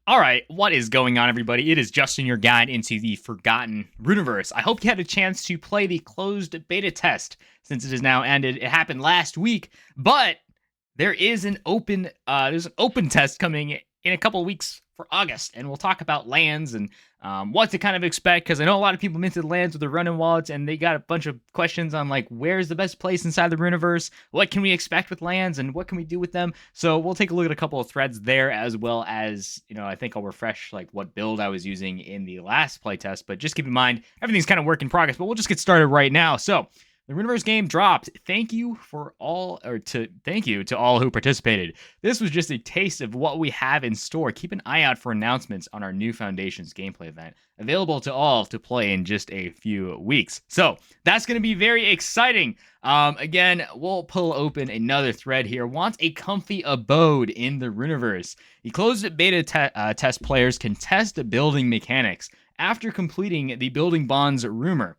All right, what is going on, everybody? It is Justin, your guide into the Forgotten Runiverse. I hope you had a chance to play the closed beta test since it is now ended. It happened last week, but there's an open test coming in a couple of weeks for August, and we'll talk about lands and what to kind of expect, because I know a lot of people minted lands with their running wallets, and they got a bunch of questions on like where's the best place inside the Runiverse, what can we expect with lands, and what can we do with them. So we'll take a look at a couple of threads there, as well as, I think I'll refresh like what build I was using in the last playtest, but just keep in mind everything's kind of work in progress. But we'll just get started right now. So the Runiverse game dropped. Thank you to all who participated. This was just a taste of what we have in store. Keep an eye out for announcements on our new Foundations gameplay event, available to all to play in just a few weeks. So that's going to be very exciting. Again, we'll pull open another thread here. Wants a comfy abode in the Runiverse. The closed beta test players can test the building mechanics after completing the Building Bonds rumor.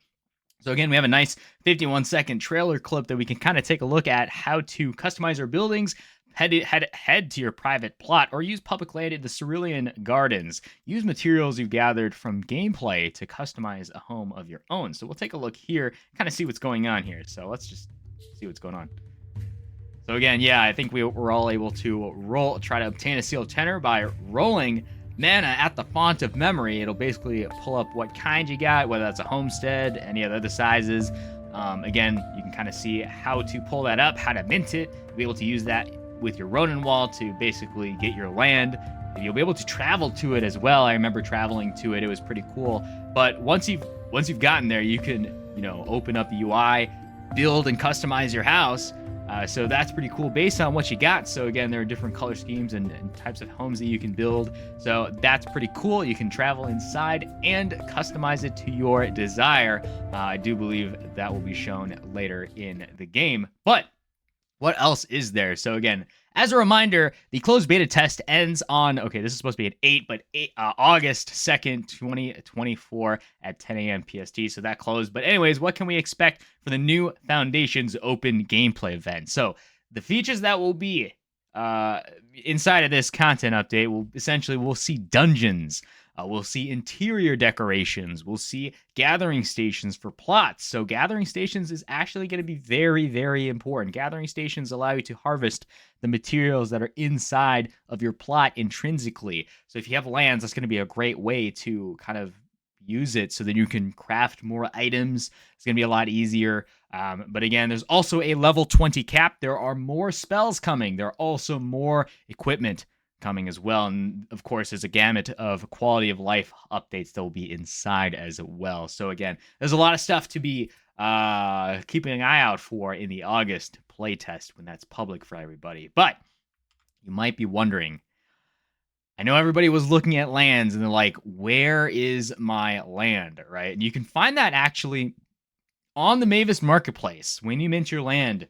So again, we have a nice 51-second trailer clip that we can kind of take a look at how to customize our buildings, head to your private plot, or use public land in the Cerulean Gardens. Use materials you've gathered from gameplay to customize a home of your own. So we'll take a look here, kind of see what's going on here. So let's just see what's going on. So again, yeah, I think we're all able to try to obtain a sealed tenor by rolling mana at the font of memory. It'll basically pull up what kind you got, whether that's a homestead, any of the other sizes. Again, you can kind of see how to pull that up, how to mint it. You'll be able to use that with your Ronin wall to basically get your land. You'll be able to travel to it as well. I remember traveling to it. It was pretty cool. But once you've gotten there, you can, open up the UI, build and customize your house. So that's pretty cool based on what you got. So again, there are different color schemes and types of homes that you can build. So that's pretty cool. You can travel inside and customize it to your desire. I do believe that will be shown later in the game. But what else is there? So again, as a reminder, the closed beta test ends on, this is supposed to be at August 2nd, 2024 at 10 a.m. PST. So that closed. But anyways, what can we expect for the new Foundations open gameplay event? So the features that will be inside of this content update we'll see dungeons. We'll see interior decorations. We'll see gathering stations for plots. So gathering stations is actually going to be very, very important. Gathering stations allow you to harvest the materials that are inside of your plot intrinsically. So if you have lands, that's going to be a great way to kind of use it so that you can craft more items. It's going to be a lot easier. But again, there's also a level 20 cap. There are more spells coming. There are also more equipment coming as well, and of course there's a gamut of quality of life updates that will be inside as well. So again, there's a lot of stuff to be keeping an eye out for in the August playtest when that's public for everybody. But you might be wondering, I know everybody was looking at lands and they're like, where is my land, right? And you can find that actually on the Mavis Marketplace. When you mint your land,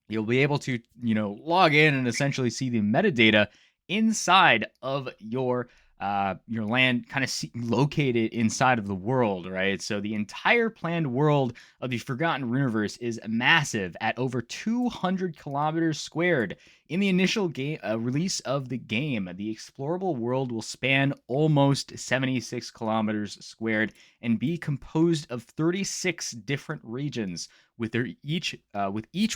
you'll be able to log in and essentially see the metadata inside of your land, kind of located inside of the world, right? So the entire planned world of the Forgotten Runiverse is massive at over 200 kilometers squared. In the initial game release of the game, the explorable world will span almost 76 kilometers squared and be composed of 36 different regions with each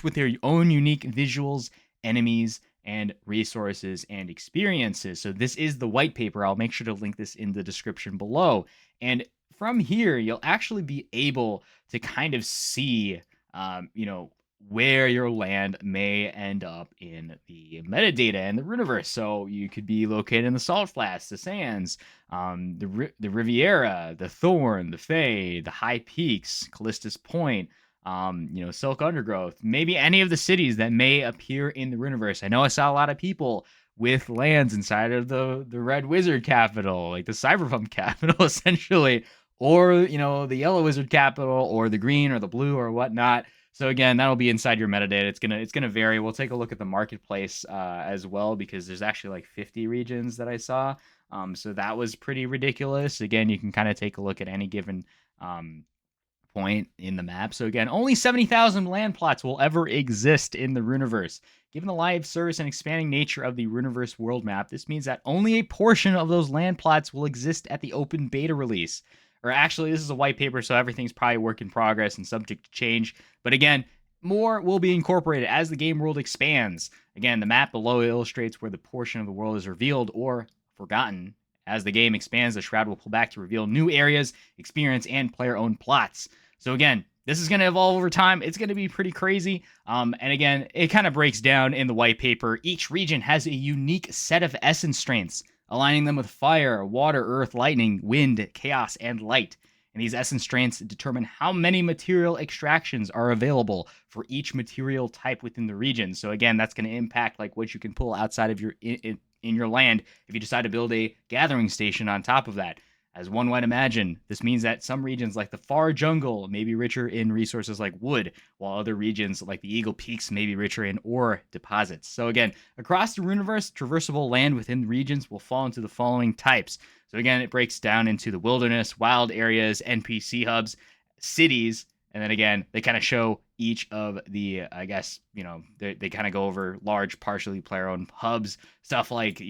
with their own unique visuals, enemies, and resources and experiences. So this is the white paper. I'll make sure to link this in the description below. And from here, you'll actually be able to kind of see, where your land may end up in the metadata and the Runiverse. So you could be located in the Salt Flats, the Sands, the Riviera, the Thorn, the Fae, the High Peaks, Callistus Point, Silk Undergrowth, maybe any of the cities that may appear in the Runiverse. I know I saw a lot of people with lands inside of the Red Wizard capital, like the Cyberpunk capital, essentially, or, the Yellow Wizard capital, or the Green, or the Blue, or whatnot. So again, that'll be inside your metadata. It's gonna vary. We'll take a look at the marketplace as well, because there's actually like 50 regions that I saw. So that was pretty ridiculous. Again, you can kind of take a look at any given point in the map. So again, only 70,000 land plots will ever exist in the Runiverse. Given the live service and expanding nature of the Runiverse world map, this means that only a portion of those land plots will exist at the open beta release. Or actually, this is a white paper, so everything's probably work in progress and subject to change. But again, more will be incorporated as the game world expands. Again, the map below illustrates where the portion of the world is revealed or forgotten. As the game expands, the Shroud will pull back to reveal new areas, experience, and player-owned plots. So again, this is going to evolve over time. It's going to be pretty crazy. And again, it kind of breaks down in the white paper. Each region has a unique set of essence strengths, aligning them with fire, water, earth, lightning, wind, chaos, and light. And these essence strengths determine how many material extractions are available for each material type within the region. So again, that's going to impact like what you can pull outside of your in your land if you decide to build a gathering station on top of that. As one might imagine, this means that some regions like the far jungle may be richer in resources like wood, while other regions like the Eagle Peaks may be richer in ore deposits. So again, across the Runiverse, traversable land within regions will fall into the following types. So again, it breaks down into the wilderness, wild areas, NPC hubs, cities, and then again, they kind of show each of the, I guess, they kind of go over large, partially player-owned hubs, stuff like,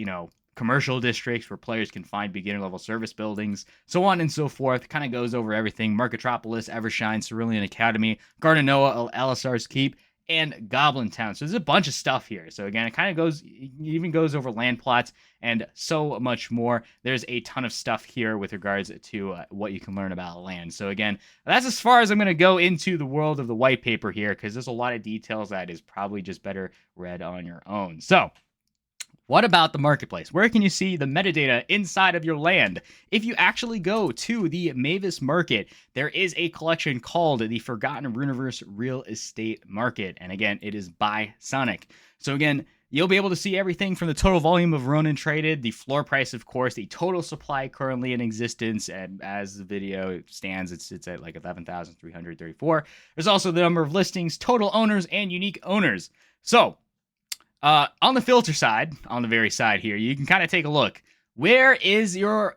commercial districts where players can find beginner-level service buildings, so on and so forth. Kind of goes over everything. Marketropolis, Evershine, Cerulean Academy, Garden Noah, Alisar's Keep, and Goblin Town. So there's a bunch of stuff here. So again, it even goes over land plots and so much more. There's a ton of stuff here with regards to what you can learn about land. So again, that's as far as I'm going to go into the world of the white paper here, because there's a lot of details that is probably just better read on your own. So what about the marketplace? Where can you see the metadata inside of your land? If you actually go to the Mavis Market, there is a collection called the Forgotten Runiverse Real Estate Market. And again, it is by Sonic. So again, you'll be able to see everything from the total volume of Ronin traded, the floor price, of course, the total supply currently in existence, and as the video stands, it's at like 11,334. There's also the number of listings, total owners, and unique owners. So on the filter side, on the very side here, you can kind of take a look. Where is your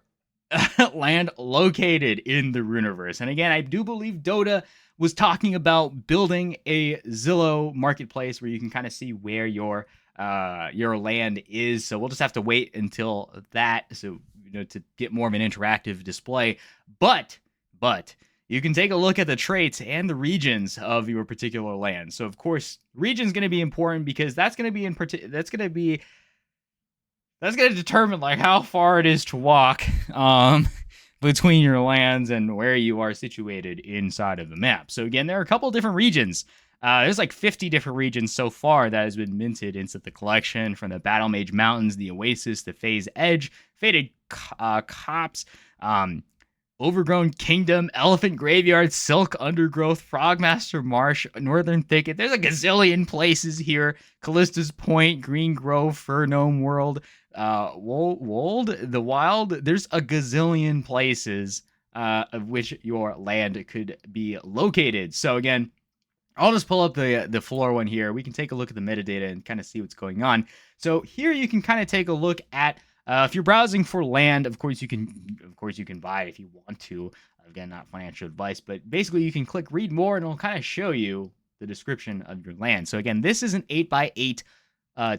land located in the Runiverse? And again, I do believe Dota was talking about building a Zillow marketplace where you can kind of see where your land is. So we'll just have to wait until that, so to get more of an interactive display. But you can take a look at the traits and the regions of your particular land. So of course, region's going to be important because that's going to determine like how far it is to walk between your lands and where you are situated inside of the map. So again, there are a couple different regions. There's like 50 different regions so far that has been minted into the collection, from the Battle Mage Mountains, the Oasis, the Phase Edge, Faded Copse, Overgrown Kingdom, Elephant Graveyard, Silk Undergrowth, Frogmaster Marsh, Northern Thicket. There's a gazillion places here. Callista's Point, Green Grove, Fur Gnome World, Wold, the Wild. There's a gazillion places of which your land could be located. So again, I'll just pull up the floor one here. We can take a look at the metadata and kind of see what's going on. So here you can kind of take a look at if you're browsing for land. Of course you can buy it if you want to. Again, not financial advice, but basically you can click read more and it'll kind of show you the description of your land. So again, this is an 8x8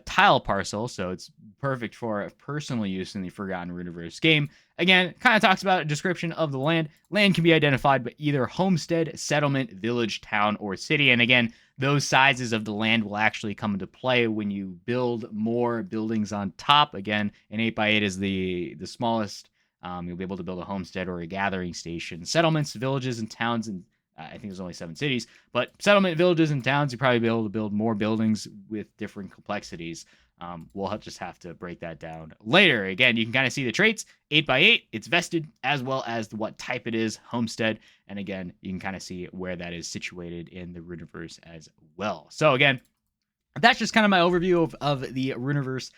tile parcel, so it's perfect for personal use in the Forgotten Runiverse game. Again, kind of talks about a description of the land. Land can be identified by either homestead, settlement, village, town, or city. And again, those sizes of the land will actually come into play when you build more buildings on top. Again, an 8x8 is the smallest. You'll be able to build a homestead or a gathering station. Settlements, villages, and towns, and I think there's only 7 cities, but settlement, villages, and towns, you'll probably be able to build more buildings with different complexities. We'll just have to break that down later. Again, you can kind of see the traits, 8x8, it's vested, as well as what type it is, homestead, and again, you can kind of see where that is situated in the Runiverse as well. So again, that's just kind of my overview of the Runiverse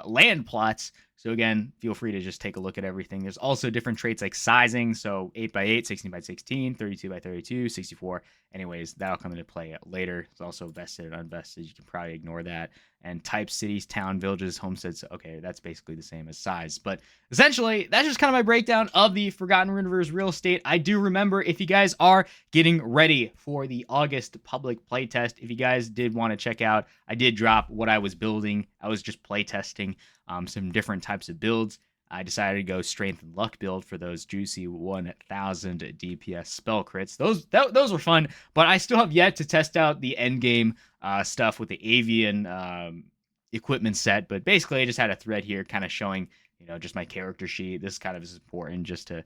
land plots. So again, feel free to just take a look at everything. There's also different traits like sizing. So 8x8, 16x16, 32x32, 64. Anyways, that'll come into play later. It's also vested and unvested. You can probably ignore that. And types, cities, town, villages, homesteads. Okay, that's basically the same as size. But essentially, that's just kind of my breakdown of the Forgotten Runiverse real estate. I do remember, if you guys are getting ready for the August public playtest, if you guys did want to check out, I did drop what I was building. I was just playtesting some different types of builds. I decided to go strength and luck build for those juicy 1000 DPS spell crits. Those were fun, but I still have yet to test out the end game stuff with the avian equipment set. But basically, I just had a thread here kind of showing, just my character sheet. This kind of is important just to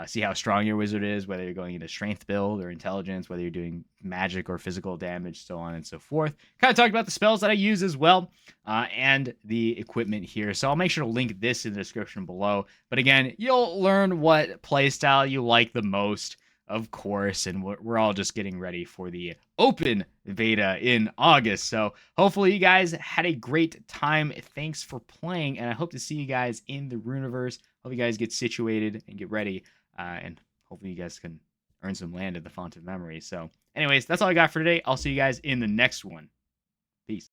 see how strong your wizard is, whether you're going into strength build or intelligence, whether you're doing magic or physical damage, so on and so forth. Kind of talked about the spells that I use as well, and the equipment here. So I'll make sure to link this in the description below. But again, you'll learn what playstyle you like the most, of course, and we're all just getting ready for the open beta in August. So hopefully you guys had a great time. Thanks for playing, and I hope to see you guys in the Runiverse. Hope you guys get situated and get ready. And hopefully you guys can earn some land at the Font of Memory. So anyways, that's all I got for today. I'll see you guys in the next one. Peace.